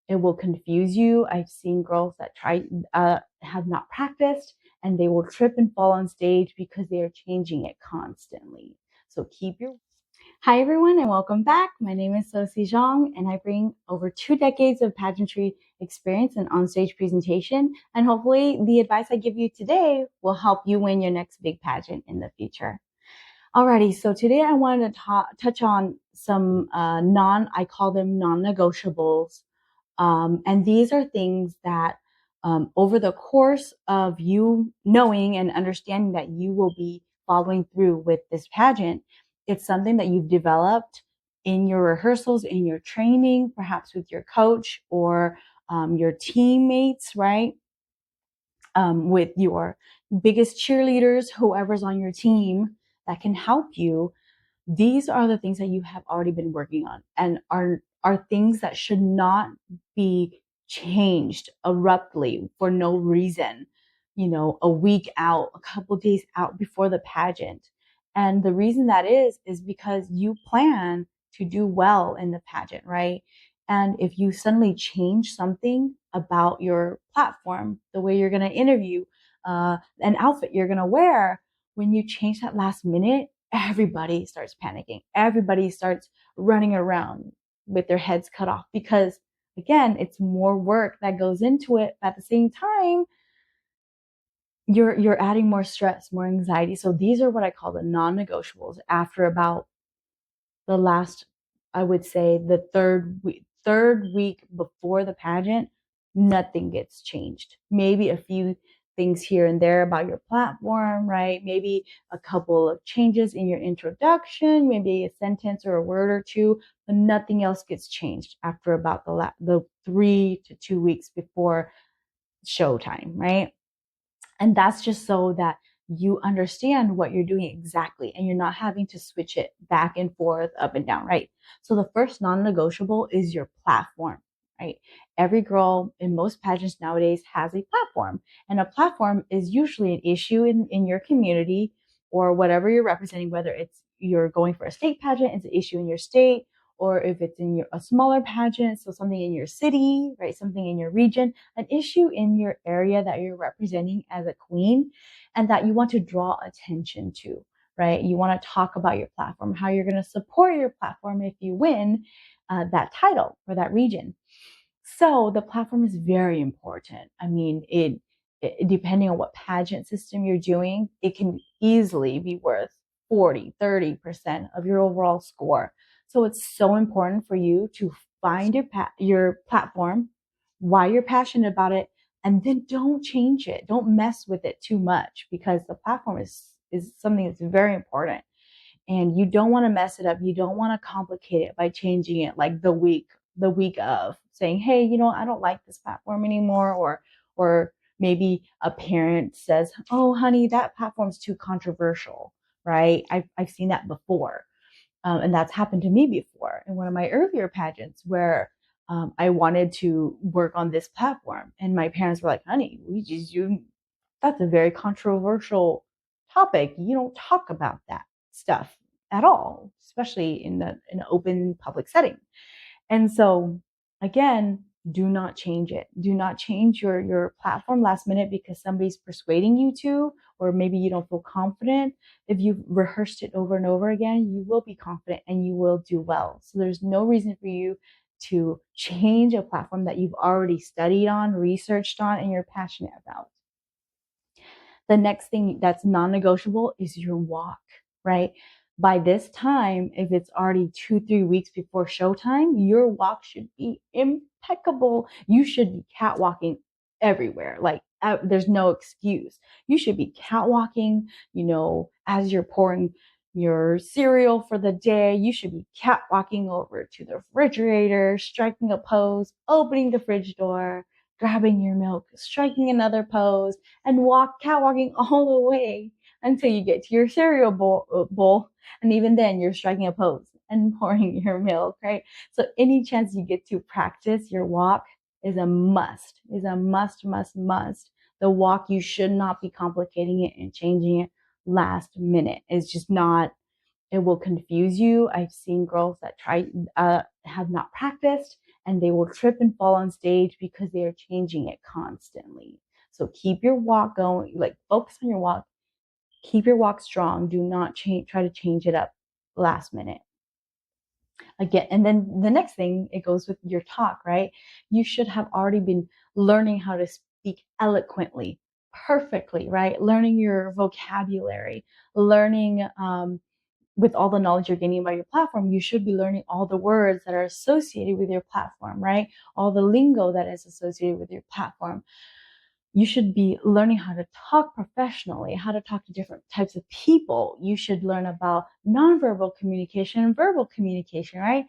it will confuse you. I've seen girls that have not practiced, and they will trip and fall on stage because they are changing it constantly. So keep your Hi, everyone, and welcome back. My name is Sophie Zhang, and I bring over 2 decades of pageantry experience and onstage presentation. And hopefully, the advice I give you today will help you win your next big pageant in the future. Alrighty, so today I wanted to touch on some I call them non-negotiables. And these are things that over the course of you knowing and understanding that you will be following through with this pageant, it's something that you've developed in your rehearsals, in your training, perhaps with your coach or your teammates, right? With your biggest cheerleaders, whoever's on your team that can help you. These are the things that you have already been working on and are things that should not be changed abruptly for no reason, a week out, a couple days out before the pageant. And the reason that is because you plan to do well in the pageant, right? And if you suddenly change something about your platform, the way you're going to interview, an outfit you're going to wear, when you change that last minute, everybody starts panicking. Everybody starts running around with their heads cut off because, again, it's more work that goes into it. At the same time, you're adding more stress, more anxiety. So these are what I call the non-negotiables. After about the last, I would say, the third week before the pageant, nothing gets changed. Maybe a few things here and there about your platform, right? Maybe a couple of changes in your introduction, maybe a sentence or a word or two, but nothing else gets changed after about the 3 to 2 weeks before showtime, right? And that's just so that you understand what you're doing exactly and you're not having to switch it back and forth, up and down, right? So the first non-negotiable is your platform, right? Every girl in most pageants nowadays has a platform, and a platform is usually an issue in your community or whatever you're representing, whether it's you're going for a state pageant, it's an issue in your state, or if it's in a smaller pageant, so something in your city, right? Something in your region, an issue in your area that you're representing as a queen and that you want to draw attention to, right? You want to talk about your platform, how you're going to support your platform if you win that title for that region. So the platform is very important. I mean, it depending on what pageant system you're doing, it can easily be worth 40, 30% of your overall score. So it's so important for you to find your platform, why you're passionate about it, and then don't change it. Don't mess with it too much because the platform is something that's very important. And you don't want to mess it up. You don't want to complicate it by changing it like the week of saying, hey, I don't like this platform anymore. Or maybe a parent says, oh, honey, that platform's too controversial, right? I've seen that before. And that's happened to me before in one of my earlier pageants where I wanted to work on this platform. And my parents were like, honey, that's a very controversial topic. You don't talk about that stuff at all, especially in an open public setting. And so again, do not change it. Do not change your platform last minute because somebody's persuading you to, or maybe you don't feel confident. If you've rehearsed it over and over again, you will be confident and you will do well. So there's no reason for you to change a platform that you've already studied on, researched on, and you're passionate about. The next thing that's non-negotiable is your walk, right? By this time, if it's already 2-3 weeks before showtime, your walk should be impeccable. You should be catwalking everywhere. Like there's no excuse. You should be catwalking, as you're pouring your cereal for the day. You should be catwalking over to the refrigerator, striking a pose, opening the fridge door, grabbing your milk, striking another pose, and catwalking all the way until you get to your cereal bowl. And even then, you're striking a pose and pouring your milk, right? So any chance you get to practice your walk is a must, must. The walk, you should not be complicating it and changing it last minute. It's just not, it will confuse you. I've seen girls that have not practiced, and they will trip and fall on stage because they are changing it constantly. So keep your walk going, like focus on your walk, keep your walk strong. Do not try to change it up last minute. Again, and then the next thing, it goes with your talk, right? You should have already been learning how to speak eloquently, perfectly, right? Learning your vocabulary, learning with all the knowledge you're gaining about your platform, you should be learning all the words that are associated with your platform, right? All the lingo that is associated with your platform. You should be learning how to talk professionally, how to talk to different types of people. You should learn about nonverbal communication and verbal communication, right?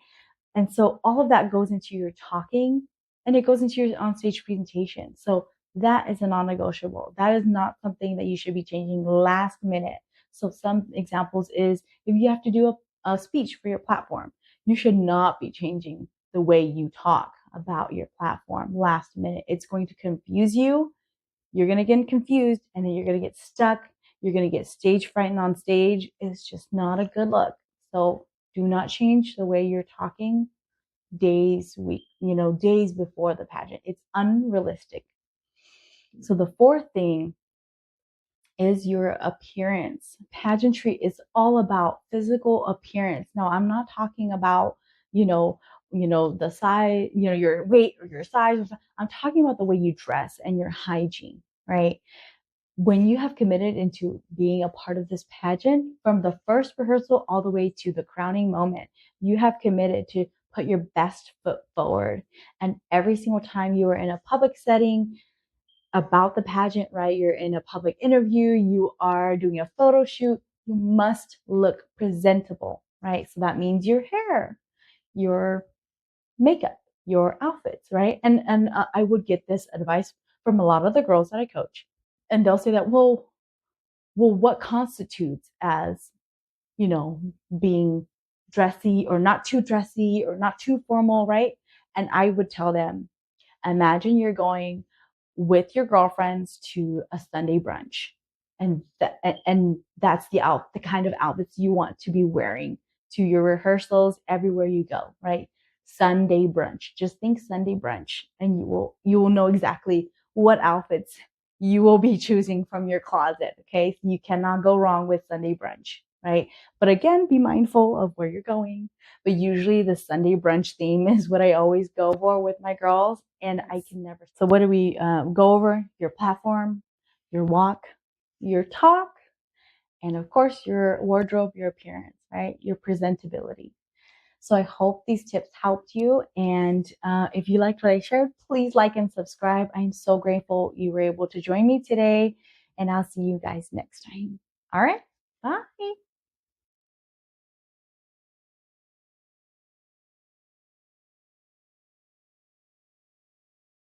And so all of that goes into your talking and it goes into your on-stage presentation. So that is a non-negotiable. That is not something that you should be changing last minute. So some examples is if you have to do a speech for your platform, you should not be changing the way you talk about your platform last minute. It's going to confuse you. You're going to get confused and then you're going to get stuck. You're going to get stage frightened on stage. It's just not a good look. So do not change the way you're talking days before the pageant. It's unrealistic. So the fourth thing is your appearance. Pageantry is all about physical appearance. Now, I'm not talking about, the size, your weight or your size. I'm talking about the way you dress and your hygiene, right? When you have committed into being a part of this pageant, from the first rehearsal all the way to the crowning moment, you have committed to put your best foot forward. And every single time you are in a public setting about the pageant, right? You're in a public interview, you are doing a photo shoot, you must look presentable, right? So that means your hair, your makeup, your outfits, right? And I would get this advice from a lot of the girls that I coach, and they'll say that, well, what constitutes as, being dressy or not too dressy or not too formal, right? And I would tell them, imagine you're going with your girlfriends to a Sunday brunch, and that's the kind of outfits you want to be wearing to your rehearsals everywhere you go, right? Sunday brunch. Just think Sunday brunch, and you will know exactly what outfits you will be choosing from your closet. Okay, so you cannot go wrong with Sunday brunch, right? But again, be mindful of where you're going. But usually the Sunday brunch theme is what I always go for with my girls, and I can never. So what do we go over? Your platform, your walk, your talk, and of course your wardrobe, your appearance, right? Your presentability. So I hope these tips helped you. And if you liked what I shared, please like and subscribe. I'm so grateful you were able to join me today. And I'll see you guys next time. All right. Bye.